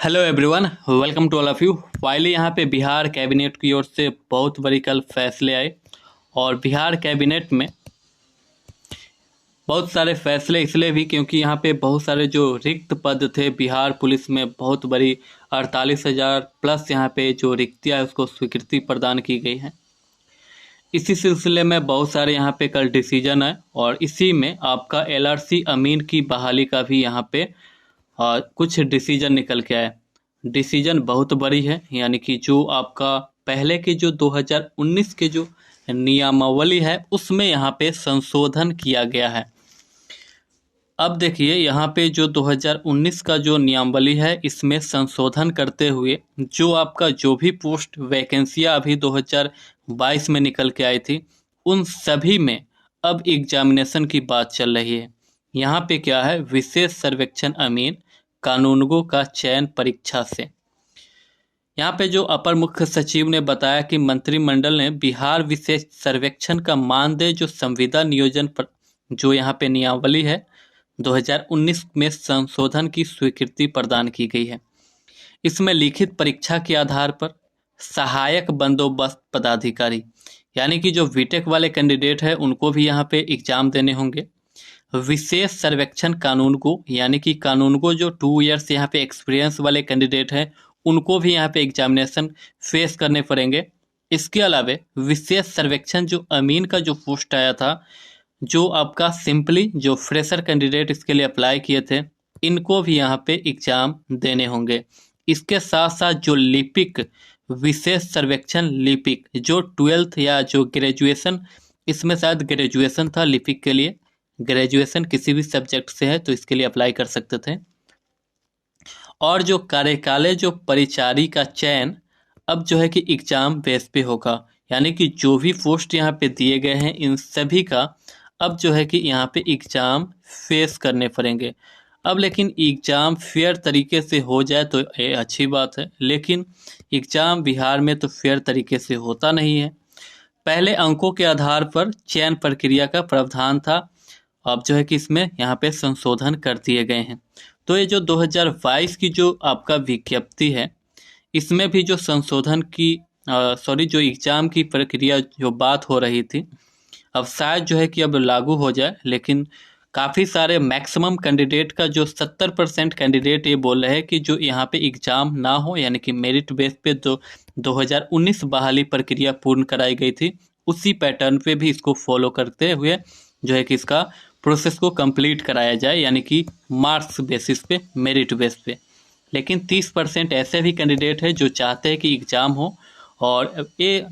Hello everyone, welcome to all of you. Finally यहाँ पे Bihar cabinet की ओर से बहुत बड़ी कल फैसले आए और बिहार कैबिनेट में बहुत सारे फैसले इसलिए भी क्योंकि यहाँ पे बहुत सारे जो रिक्त पद थे बिहार पुलिस में, बहुत बड़ी 48,000 प्लस यहाँ पे जो रिक्तियाँ है उसको स्वीकृति प्रदान की गई है। इसी सिलसिले में बहुत सारे यहाँ पे कल डिसीजन है और इसी में आपका LRC अमीन की बहाली का भी यहाँ पे कुछ डिसीजन निकल के आया। डिसीजन बहुत बड़ी है, यानी कि जो आपका पहले के जो 2019 के जो नियमावली है उसमें यहाँ पे संशोधन किया गया है। अब देखिए यहाँ पे जो 2019 का जो नियमावली है इसमें संशोधन करते हुए जो आपका जो भी पोस्ट वैकेंसियाँ अभी 2022 में निकल के आई थी उन सभी में अब एग्जामिनेशन की बात चल रही है। यहाँ पे क्या है, विशेष सर्वेक्षण अमीन कानूनगो का चयन परीक्षा से। यहाँ पे जो अपर मुख्य सचिव ने बताया कि मंत्रिमंडल ने बिहार विशेष सर्वेक्षण का मानदेय जो संविदा नियोजन पर जो यहाँ पे नियमावली है 2019 में संशोधन की स्वीकृति प्रदान की गई है। इसमें लिखित परीक्षा के आधार पर सहायक बंदोबस्त पदाधिकारी यानी कि जो बीटेक वाले कैंडिडेट हैं उनको भी यहाँ पे एग्जाम देने होंगे। विशेष सर्वेक्षण कानून को यानी कि कानून को जो 2 इयर्स यहाँ पे एक्सपीरियंस वाले कैंडिडेट हैं उनको भी यहाँ पे एग्जामिनेशन फेस करने पड़ेंगे। इसके अलावा विशेष सर्वेक्षण जो अमीन का जो पोस्ट आया था, जो आपका सिंपली जो फ्रेशर कैंडिडेट इसके लिए अप्लाई किए थे इनको भी यहाँ पे एग्जाम देने होंगे। इसके साथ साथ जो लिपिक विशेष सर्वेक्षण लिपिक जो 12th या जो ग्रेजुएशन, इसमें शायद ग्रेजुएशन था लिपिक के लिए, ग्रेजुएशन किसी भी सब्जेक्ट से है तो इसके लिए अप्लाई कर सकते थे। और जो कार्यकाल जो परिचारी का चयन अब जो है कि एग्जाम बेस पे होगा, यानी कि जो भी पोस्ट यहाँ पे दिए गए हैं इन सभी का अब जो है कि यहाँ पे एग्जाम फेस करने पड़ेंगे। अब लेकिन एग्ज़ाम फेयर तरीके से हो जाए तो ये अच्छी बात है, लेकिन एग्ज़ाम बिहार में तो फेयर तरीके से होता नहीं है। पहले अंकों के आधार पर चयन प्रक्रिया का प्रावधान था, अब जो है कि इसमें यहाँ पे संशोधन कर दिए गए हैं। तो ये जो 2022 की जो आपका विज्ञप्ति है इसमें भी जो संशोधन की जो एग्ज़ाम की प्रक्रिया जो बात हो रही थी अब शायद जो है कि अब लागू हो जाए, लेकिन काफ़ी सारे मैक्सिमम कैंडिडेट का जो 70% कैंडिडेट ये बोल रहे हैं कि जो यहाँ पे एग्ज़ाम ना हो, यानी कि मेरिट बेस पे जो 2019 बहाली प्रक्रिया पूर्ण कराई गई थी उसी पैटर्न पे भी इसको फॉलो करते हुए जो है कि इसका प्रोसेस को कंप्लीट कराया जाए, यानी कि मार्क्स बेसिस पे, मेरिट बेस पे। लेकिन 30% ऐसे भी कैंडिडेट हैं जो चाहते हैं कि एग्ज़ाम हो, और ये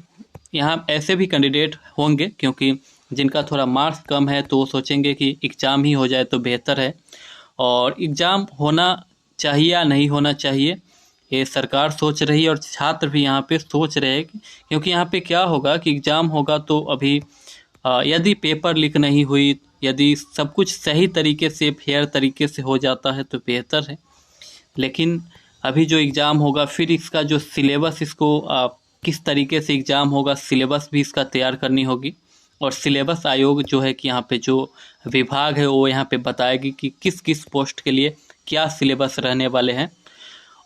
यहाँ ऐसे भी कैंडिडेट होंगे क्योंकि जिनका थोड़ा मार्क्स कम है तो वो सोचेंगे कि एग्ज़ाम ही हो जाए तो बेहतर है। और एग्ज़ाम होना चाहिए या नहीं होना चाहिए ये सरकार सोच रही है और छात्र भी यहाँ पे सोच रहे हैं, क्योंकि यहाँ पे क्या होगा कि एग्ज़ाम होगा तो अभी यदि पेपर लीक नहीं हुई, यदि सब कुछ सही तरीके से फेयर तरीके से हो जाता है तो बेहतर है। लेकिन अभी जो एग्ज़ाम होगा फिर इसका जो सिलेबस, इसको किस तरीके से एग्ज़ाम होगा सिलेबस भी इसका तैयार करनी होगी, और सिलेबस आयोग जो है कि यहाँ पे जो विभाग है वो यहाँ पे बताएगी कि किस किस पोस्ट के लिए क्या सिलेबस रहने वाले हैं।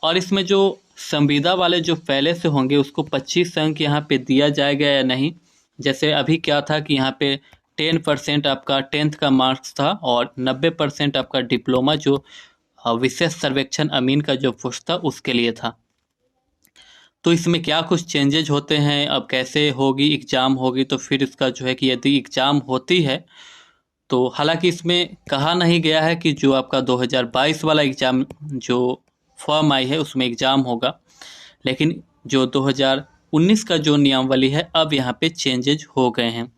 और इसमें जो संविदा वाले जो पहले से होंगे उसको 25 अंक यहाँ पे दिया जाएगा या नहीं। जैसे अभी क्या था कि यहाँ पे 10% आपका 10th का मार्क्स था और 90% आपका डिप्लोमा जो विशेष सर्वेक्षण अमीन का जो पोस्ट था उसके लिए था। तो इसमें क्या कुछ चेंजेज होते हैं, अब कैसे होगी एग्ज़ाम होगी, तो फिर इसका जो है कि यदि एग्ज़ाम होती है तो हालांकि इसमें कहा नहीं गया है कि जो आपका 2022 वाला एग्ज़ाम जो फॉर्म आई है उसमें एग्ज़ाम होगा, लेकिन जो 2019 का जो नियमावली है अब यहाँ पे चेंजेज हो गए हैं।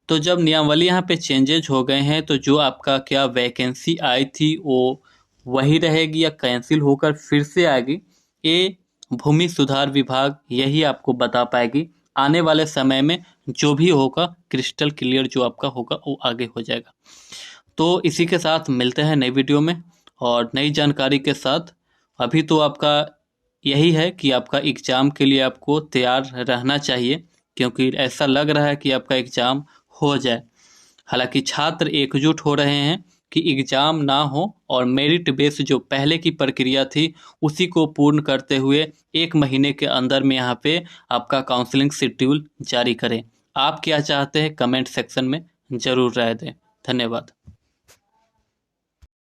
तो जब नियमावली यहाँ पे चेंजेज हो गए हैं तो जो आपका क्या वैकेंसी आई थी वो वही रहेगी या कैंसिल होकर फिर से आएगी, ये भूमि सुधार विभाग यही आपको बता पाएगी। आने वाले समय में जो भी होगा क्रिस्टल क्लियर जो आपका होगा वो आगे हो जाएगा। तो इसी के साथ मिलते हैं नई वीडियो में और नई जानकारी के साथ। अभी तो आपका यही है कि आपका एग्ज़ाम के लिए आपको तैयार रहना चाहिए, क्योंकि ऐसा लग रहा है कि आपका एग्ज़ाम हो जाए। हालांकि छात्र एकजुट हो रहे हैं कि एग्ज़ाम ना हो और मेरिट बेस जो पहले की प्रक्रिया थी उसी को पूर्ण करते हुए 1 महीने के अंदर में यहाँ पे आपका काउंसलिंग शेड्यूल जारी करें। आप क्या चाहते हैं कमेंट सेक्शन में ज़रूर राय दें। धन्यवाद।